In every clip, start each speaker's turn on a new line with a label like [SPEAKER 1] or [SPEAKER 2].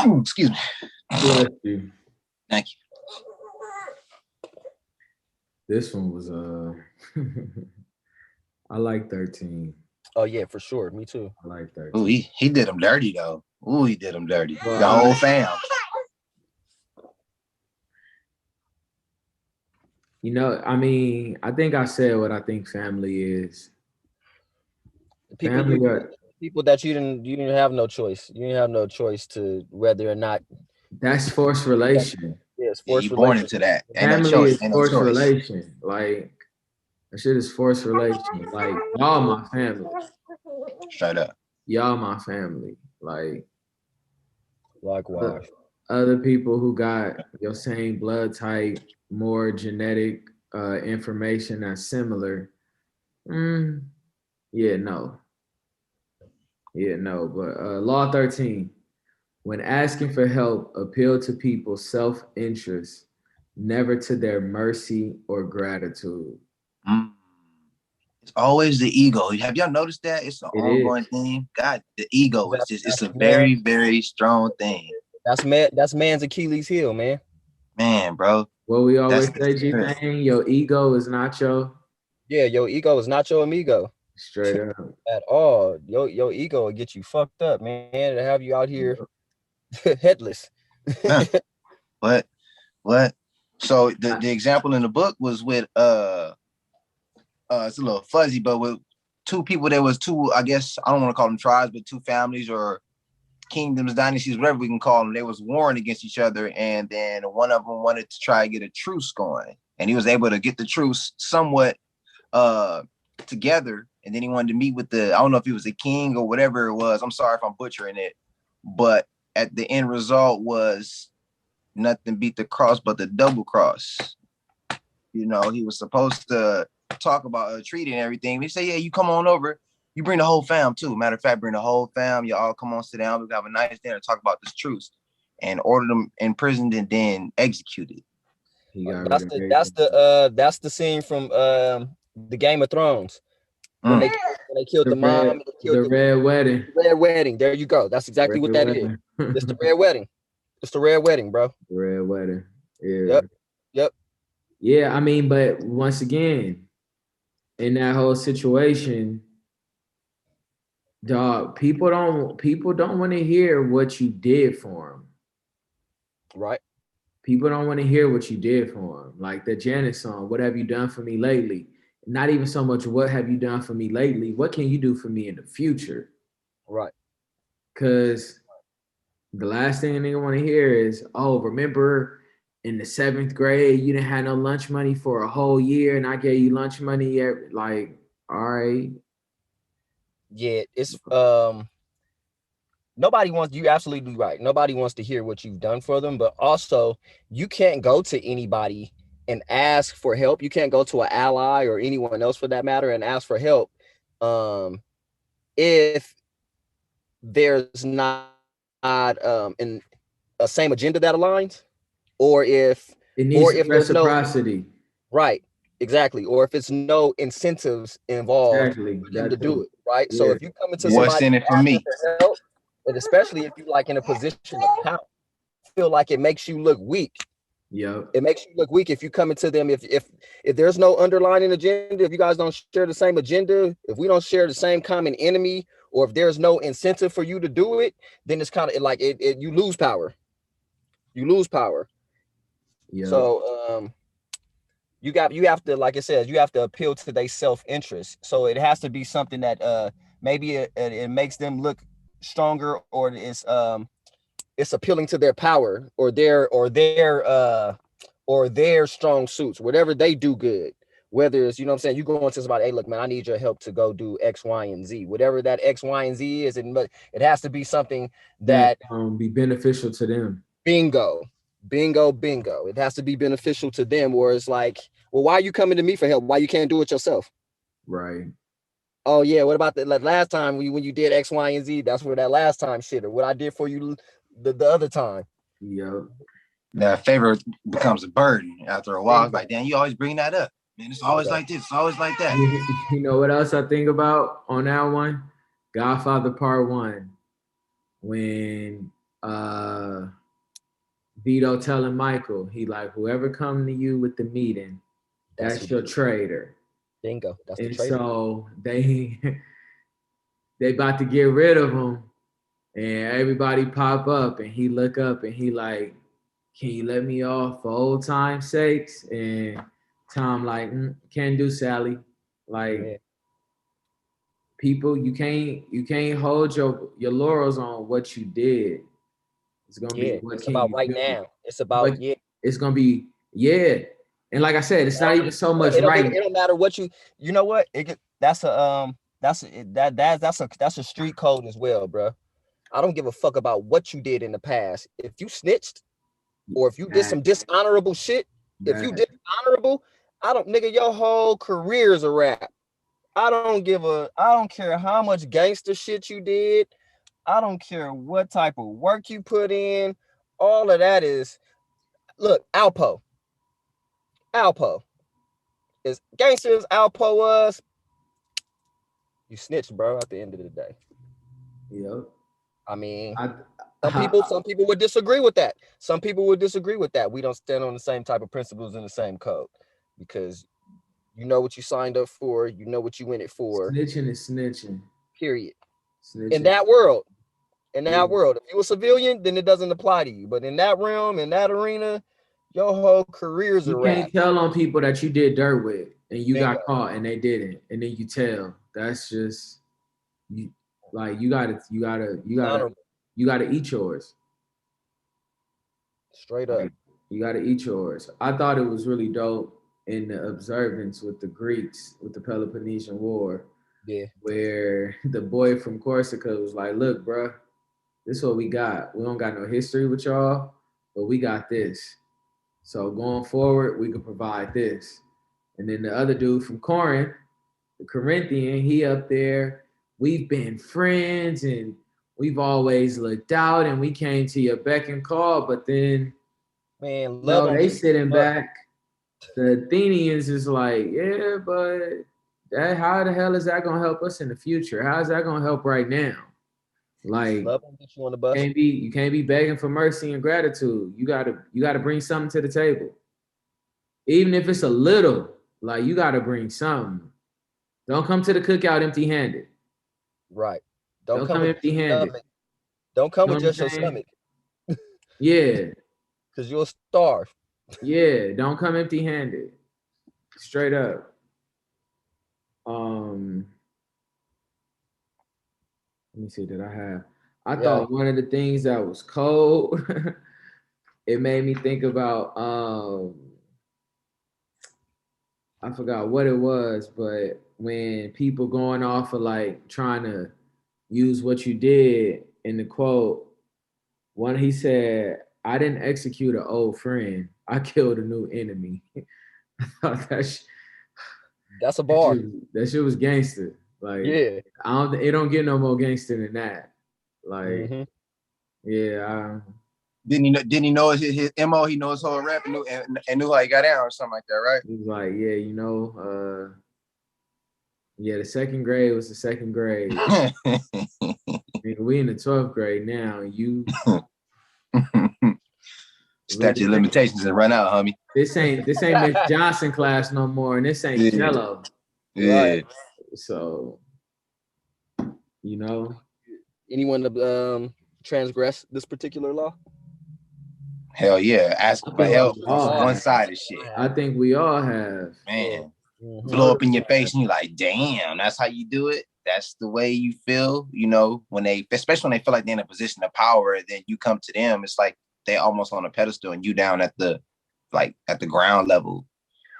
[SPEAKER 1] Excuse me.
[SPEAKER 2] Bless you.
[SPEAKER 1] Thank you.
[SPEAKER 2] This one was I like 13.
[SPEAKER 3] Oh yeah, for sure. Me too.
[SPEAKER 2] I like 13.
[SPEAKER 1] Ooh, he did him dirty though. Ooh, he did him dirty.
[SPEAKER 2] Well,
[SPEAKER 1] the whole fam.
[SPEAKER 2] You know, I mean, I think I said what I think family is. Family
[SPEAKER 3] people that you didn't have no choice. You didn't have no choice to whether or not.
[SPEAKER 2] That's forced relation.
[SPEAKER 3] Yes,
[SPEAKER 1] Yeah,
[SPEAKER 3] forced
[SPEAKER 1] you born
[SPEAKER 3] relation.
[SPEAKER 1] into that. Ain't
[SPEAKER 2] Family
[SPEAKER 1] no choice.
[SPEAKER 2] is
[SPEAKER 1] Ain't no
[SPEAKER 2] forced
[SPEAKER 1] choice.
[SPEAKER 2] relation. Like that shit is forced relation. Like y'all my family.
[SPEAKER 1] Straight up.
[SPEAKER 2] Y'all my family. Like
[SPEAKER 3] Likewise.
[SPEAKER 2] Other people who got your same blood type, more genetic information that's similar. Yeah, no. Yeah, no. But Law 13, when asking for help, appeal to people's self-interest, never to their mercy or gratitude.
[SPEAKER 1] It's always the ego. Have y'all noticed that? It's an ongoing thing. God, the ego is just, it's a very, very strong thing.
[SPEAKER 3] That's man's Achilles heel, man.
[SPEAKER 1] Man, bro.
[SPEAKER 2] What we always say, G-Thing, your ego is not your...
[SPEAKER 3] Yeah, your ego is not your amigo.
[SPEAKER 2] Straight up.
[SPEAKER 3] At all. Your ego will get you fucked up, man. To have you out here headless.
[SPEAKER 1] What? So the example in the book was with it's a little fuzzy, but with two people, there was two, I guess, I don't want to call them tribes, but two families or kingdoms, dynasties, whatever we can call them. They was warring against each other, and then one of them wanted to try to get a truce going, and he was able to get the truce somewhat together, and then he wanted to meet with I don't know if he was a king or whatever it was. I'm sorry if I'm butchering it, but at the end result was nothing beat the cross but the double cross. You know, he was supposed to talk about a treaty and everything. We say, yeah, you come on over. You bring the whole fam too. Matter of fact, bring the whole fam. You all come on, sit down. We have a nice dinner, talk about this truce, and order them imprisoned and then executed.
[SPEAKER 3] That's the scene from the Game of Thrones when they killed the mom.
[SPEAKER 2] The red wedding.
[SPEAKER 3] Red wedding. There you go. That's exactly what that is. It's the red wedding. It's the red wedding, bro.
[SPEAKER 2] Red wedding. Yeah.
[SPEAKER 3] Yep.
[SPEAKER 2] Yeah, I mean, but once again, in that whole situation, dog, people don't want to hear what you did for them.
[SPEAKER 3] Right.
[SPEAKER 2] People don't want to hear what you did for them. Like the Janet song, "What have you done for me lately?" Not even so much what have you done for me lately. What can you do for me in the future?
[SPEAKER 3] Right.
[SPEAKER 2] Because the last thing they want to hear is, oh, remember in the 7th grade, you didn't have no lunch money for a whole year, and I gave you lunch money. Like, all right.
[SPEAKER 3] Yeah, it's nobody wants, you absolutely right. Nobody wants to hear what you've done for them, but also you can't go to anybody and ask for help. You can't go to an ally or anyone else for that matter and ask for help if there's not in a same agenda that aligns, or if
[SPEAKER 2] reciprocity.
[SPEAKER 3] Right, exactly. Or if it's no incentives involved for them to do it, right? Yeah. So if you come into somebody
[SPEAKER 1] in it for me,
[SPEAKER 3] for help, and especially if you like in a position of power, feel like it makes you look weak.
[SPEAKER 2] Yeah,
[SPEAKER 3] it makes you look weak if you come into them. If there's no underlying agenda, if you guys don't share the same agenda, if we don't share the same common enemy, or if there's no incentive for you to do it, then it's kind of like you lose power. You lose power. Yeah. So you have to, like it says, you have to appeal to their self-interest. So it has to be something that maybe it makes them look stronger, or it's appealing to their power or their strong suits, whatever they do good. Whether it's, you know what I'm saying, you go into somebody, hey, look, man, I need your help to go do X, Y, and Z. Whatever that X, Y, and Z is, it has to be something that
[SPEAKER 2] be beneficial to them.
[SPEAKER 3] Bingo. It has to be beneficial to them, where it's like, well, why are you coming to me for help? Why you can't do it yourself?
[SPEAKER 2] Right.
[SPEAKER 3] Oh yeah, what about the last time when you did X, Y, and Z? That's where that last time shit, or what I did for you the other time.
[SPEAKER 2] Yeah.
[SPEAKER 1] That favor becomes a burden after a while. It's like, damn, you always bring that up. Man, it's always like this. It's always like that.
[SPEAKER 2] You know what else I think about on that one? Godfather Part 1. When Vito telling Michael, he like, whoever come to you with the meeting, that's your trader.
[SPEAKER 3] Bingo. That's the
[SPEAKER 2] And
[SPEAKER 3] trader.
[SPEAKER 2] so they about to get rid of him, and everybody pop up, and he look up, and he like, can you let me off for old time's sakes? And Tom like, can't do, Sally. Like, people, you can't hold your laurels on what you did. It's gonna be what
[SPEAKER 3] it's
[SPEAKER 2] can
[SPEAKER 3] about
[SPEAKER 2] you
[SPEAKER 3] right
[SPEAKER 2] do?
[SPEAKER 3] now. It's about
[SPEAKER 2] It's gonna be and like I said, it's not even so much
[SPEAKER 3] it
[SPEAKER 2] right.
[SPEAKER 3] don't matter what you know what that's a street code as well, bro. I don't give a fuck about what you did in the past. If you snitched or if you did some dishonorable shit, if you did honorable, I don't, nigga, your whole career is a wrap. I don't care how much gangster shit you did. I don't care what type of work you put in. All of that is, look, Alpo is gangsters. Alpo was, you snitched, bro. At the end of the day,
[SPEAKER 2] Yep.
[SPEAKER 3] I mean, some people would disagree with that. Some people would disagree with that. We don't stand on the same type of principles in the same code, because you know what you signed up for. You know what you went it for.
[SPEAKER 2] Snitching is snitching.
[SPEAKER 3] Period.
[SPEAKER 2] Snitching.
[SPEAKER 3] In that world, if you're a civilian, then it doesn't apply to you. But in that realm, in that arena, your whole career's a wrap.
[SPEAKER 2] You can't tell on people that you did dirt with and you got caught and they didn't, and then you tell. That's just you. Like, you gotta eat yours.
[SPEAKER 3] Straight up.
[SPEAKER 2] Like, you gotta eat yours. I thought it was really dope in the observance with the Greeks with the Peloponnesian War.
[SPEAKER 3] Yeah.
[SPEAKER 2] Where the boy from Corsica was like, look, bro, this is what we got. We don't got no history with y'all, but we got this. So going forward, we can provide this. And then the other dude from Corinth, the Corinthian, he up there, we've been friends and we've always looked out and we came to your beck and call, but then,
[SPEAKER 3] man,
[SPEAKER 2] they sitting back. The Athenians is like, yeah, but how the hell is that gonna help us in the future? How is that gonna help right now? Like,
[SPEAKER 3] get you on the bus.
[SPEAKER 2] You can't be begging for mercy and gratitude. You gotta bring something to the table. Even if it's a little, like, you gotta bring something. Don't come to the cookout empty-handed.
[SPEAKER 3] Right.
[SPEAKER 2] Don't come empty-handed.
[SPEAKER 3] Don't come with just your stomach.
[SPEAKER 2] Yeah.
[SPEAKER 3] Because you'll starve.
[SPEAKER 2] Yeah, don't come empty-handed. Straight up. Let me see, I thought one of the things that was cold, it made me think about I forgot what it was, but when people going off of like trying to use what you did in the quote, he said, I didn't execute an old friend. I killed a new enemy. I thought
[SPEAKER 3] that's a bar.
[SPEAKER 2] That shit was gangster. Like, it don't get no more gangster than that. Like,
[SPEAKER 1] Didn't he know his MO? He knows his whole rap and knew how he got down or something like that, right?
[SPEAKER 2] He was like, the second grade was the second grade. We in the 12th grade now. You
[SPEAKER 1] statute of limitations and run out, homie.
[SPEAKER 2] This ain't Miss Johnson class no more, and this ain't Jello.
[SPEAKER 1] Yeah. Right.
[SPEAKER 2] So,
[SPEAKER 3] anyone to transgress this particular law?
[SPEAKER 1] Hell yeah. Ask for help on one side of shit.
[SPEAKER 2] I think we all have.
[SPEAKER 1] Man. Blow up in your face and you're like, damn, that's how you do it. That's the way you feel, especially when they feel like they're in a position of power, and then you come to them, it's like they almost on a pedestal and you down at the ground level.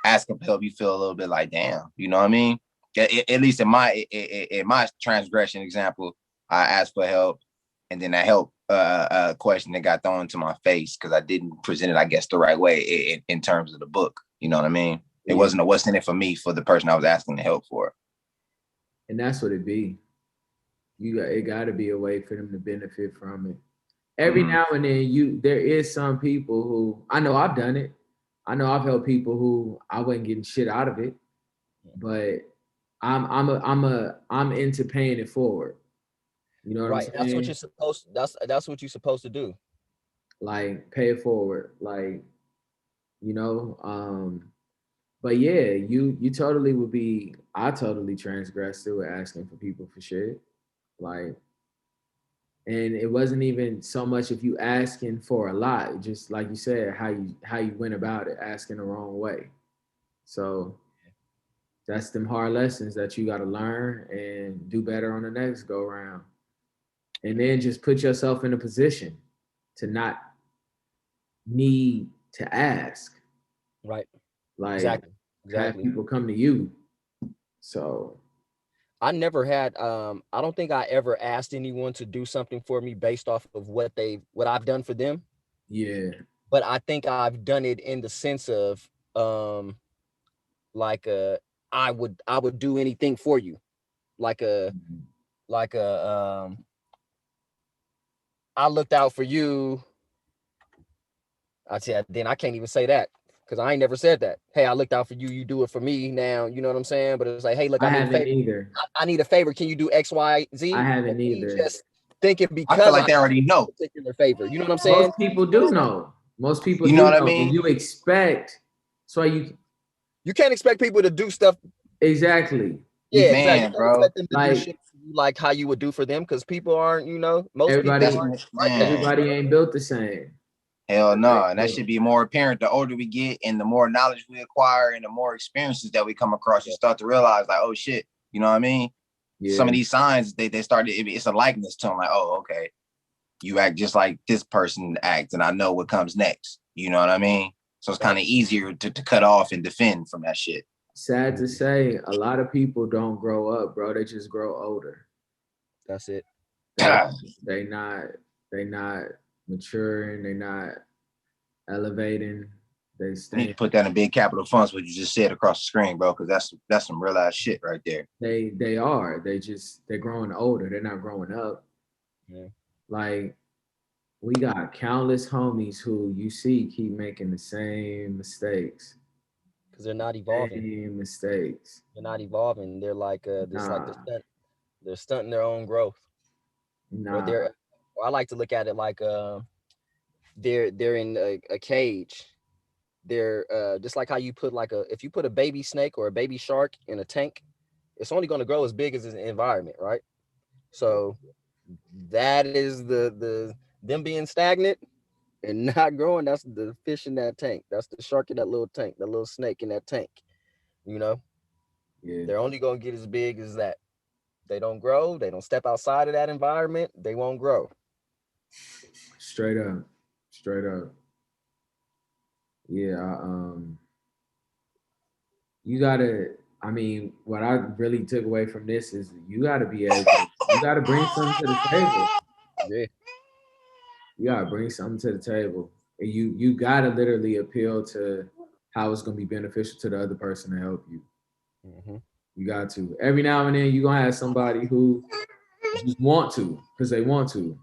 [SPEAKER 1] Asking for help, you feel a little bit like, damn, you know what I mean? At least in my transgression example, I asked for help, and then that help question that got thrown to my face because I didn't present it, I guess, the right way in terms of the book. You know what I mean? It wasn't a what's in it for me for the person I was asking to help for.
[SPEAKER 2] And that's what it be. It got to be a way for them to benefit from it. Every now and then, there is some people who, I know I've done it. I know I've helped people who I wasn't getting shit out of it, but I'm into paying it forward. You know what I'm saying?
[SPEAKER 3] That's what you're supposed. That's what you're supposed to do.
[SPEAKER 2] like pay it forward, like, you know. But yeah, you totally would be. I totally transgressed through asking for people for shit, like, and it wasn't even so much if you asking for a lot, just like you said, how you went about it, asking the wrong way. So that's them hard lessons that you got to learn and do better on the next go round. And then just put yourself in a position to not need to ask,
[SPEAKER 3] Right.
[SPEAKER 2] like
[SPEAKER 3] Exactly.
[SPEAKER 2] have
[SPEAKER 3] Exactly.
[SPEAKER 2] people come to you. So
[SPEAKER 3] I never had I don't think I ever asked anyone to do something for me based off of what I've done for them.
[SPEAKER 2] yeah,
[SPEAKER 3] But I think I've done it in the sense of um like I would do anything for you. Like a like a I looked out for you. I said then I can't even say that because I ain't never said that. Hey, I looked out for you, you do it for me now, you know what I'm saying? But it's like, hey, look,
[SPEAKER 2] I
[SPEAKER 3] I need a
[SPEAKER 2] haven't
[SPEAKER 3] favor.
[SPEAKER 2] either.
[SPEAKER 3] I need a favor. Can you do X, Y,
[SPEAKER 2] I
[SPEAKER 3] Z? And
[SPEAKER 2] haven't
[SPEAKER 3] me
[SPEAKER 2] either.
[SPEAKER 3] just thinking
[SPEAKER 1] I feel
[SPEAKER 3] because
[SPEAKER 1] like
[SPEAKER 3] I
[SPEAKER 1] they already
[SPEAKER 3] need a
[SPEAKER 1] know.
[SPEAKER 3] particular favor. You know what I'm saying?
[SPEAKER 2] Most people do know. Most people
[SPEAKER 1] You know
[SPEAKER 2] do
[SPEAKER 1] what I
[SPEAKER 2] know, and
[SPEAKER 1] mean?
[SPEAKER 2] you expect. So you
[SPEAKER 3] You can't expect people to do stuff.
[SPEAKER 2] exactly. You
[SPEAKER 3] Yeah,
[SPEAKER 2] can
[SPEAKER 3] exactly.
[SPEAKER 1] Man,
[SPEAKER 3] You can't
[SPEAKER 1] bro.
[SPEAKER 3] expect them to do
[SPEAKER 2] like
[SPEAKER 3] shit for you like how you would do for them because people aren't, most people
[SPEAKER 1] That's
[SPEAKER 2] everybody.
[SPEAKER 3] aren't like that.
[SPEAKER 1] man.
[SPEAKER 2] Everybody ain't built the same.
[SPEAKER 1] Hell no. And that
[SPEAKER 2] So,
[SPEAKER 1] should be more apparent the older we get and the more knowledge we acquire and the more experiences that we come across. You
[SPEAKER 3] Yeah.
[SPEAKER 1] start to realize, like, oh shit, you know what I mean? Some
[SPEAKER 2] yeah,
[SPEAKER 1] of these signs, they started, it's a likeness to them, like, oh, okay, you act just like this person acts, and I know what comes next. You know what I mean? So it's kind
[SPEAKER 3] Right.
[SPEAKER 1] of easier to cut off and defend from that shit.
[SPEAKER 2] sad to say, a lot of people don't grow up, bro. They just grow older.
[SPEAKER 3] That's it.
[SPEAKER 2] They they not they not maturing. They not elevating. They
[SPEAKER 1] I need
[SPEAKER 2] stay.
[SPEAKER 1] to put that in big capital funds, what you just said across the screen, bro, because that's some real ass shit right there.
[SPEAKER 2] They are. They're growing older. They're not growing up.
[SPEAKER 3] Yeah.
[SPEAKER 2] Like we got countless homies who you see keep making the same mistakes.
[SPEAKER 3] Because they're not evolving.
[SPEAKER 2] Same mistakes.
[SPEAKER 3] They're not evolving. They're like just like
[SPEAKER 2] Nah,
[SPEAKER 3] they're stunting their own growth. Or
[SPEAKER 2] nah.
[SPEAKER 3] they're or I like to look at it like they're in a cage. They're just like how you put like if you put a baby snake or a baby shark in a tank, it's only going to grow as big as its environment, right? So that is the them being stagnant and not growing. That's the fish in that tank. That's the shark in that little tank, that little snake in that tank. You know,
[SPEAKER 2] Yeah.
[SPEAKER 3] they're only going to get as big as that. They don't grow. They don't step outside of that environment. They won't grow.
[SPEAKER 2] Straight up. Straight up. Yeah. You gotta. I mean, what I really took away from this is you gotta be able. You gotta bring something to the table.
[SPEAKER 3] Yeah.
[SPEAKER 2] You gotta bring something to the table. And you gotta literally appeal to how it's gonna be beneficial to the other person to help you.
[SPEAKER 3] Mm-hmm.
[SPEAKER 2] You got to. Every now and then you're gonna have somebody who just want to, because they want to,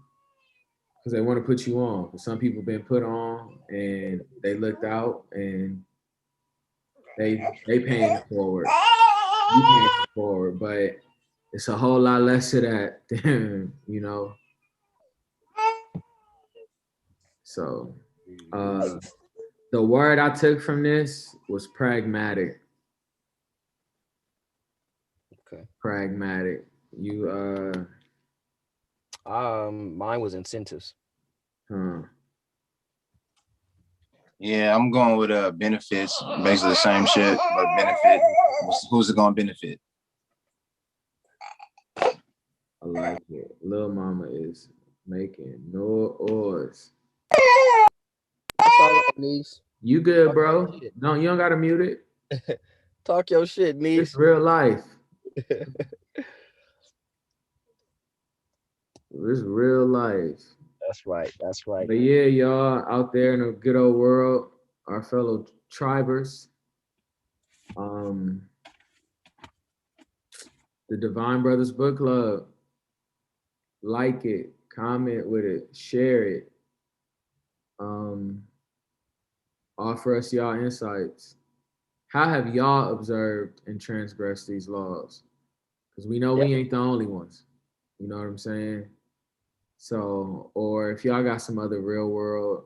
[SPEAKER 2] because they want to put you on. But some people been put on and they looked out and they paying it forward. You paying it forward. But it's a whole lot less of that than, you know. So the word I took from this was pragmatic.
[SPEAKER 3] Okay.
[SPEAKER 2] Pragmatic. You
[SPEAKER 3] Mine was incentives.
[SPEAKER 2] huh.
[SPEAKER 1] Yeah, I'm going with benefits, basically the same shit, but benefit. Who's it gonna benefit?
[SPEAKER 2] I like it. Lil Mama is making noise.
[SPEAKER 3] That's all right, niece.
[SPEAKER 2] You good,
[SPEAKER 3] Talk
[SPEAKER 2] bro?
[SPEAKER 3] your
[SPEAKER 2] You don't gotta mute it.
[SPEAKER 3] shit. Talk your shit,
[SPEAKER 2] It's
[SPEAKER 3] niece.
[SPEAKER 2] real life. It's real life.
[SPEAKER 3] That's right. That's right.
[SPEAKER 2] But yeah, y'all out there in the good old world, our fellow tribers, um, the Divine Brothers Book Club. Like it, comment with it, share it. Um, offer us y'all insights. How have y'all observed and transgressed these laws? Because we know
[SPEAKER 3] Yeah.
[SPEAKER 2] we ain't the only ones. You know what I'm saying? So, or if y'all got some other real world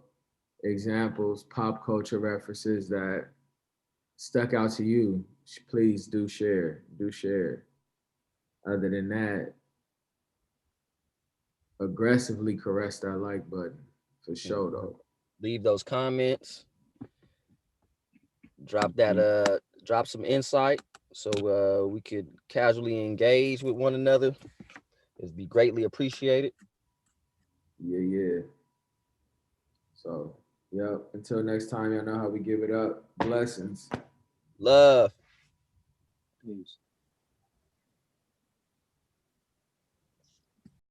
[SPEAKER 2] examples, pop culture references that stuck out to you, please do share. Do share. Other than that, aggressively caress that like button for sure though.
[SPEAKER 3] Leave those comments. Drop some insight so we could casually engage with one another. It'd be greatly appreciated.
[SPEAKER 2] Yeah. So, yep. Until next time, y'all know how we give it up. Blessings.
[SPEAKER 3] Love.
[SPEAKER 1] Peace.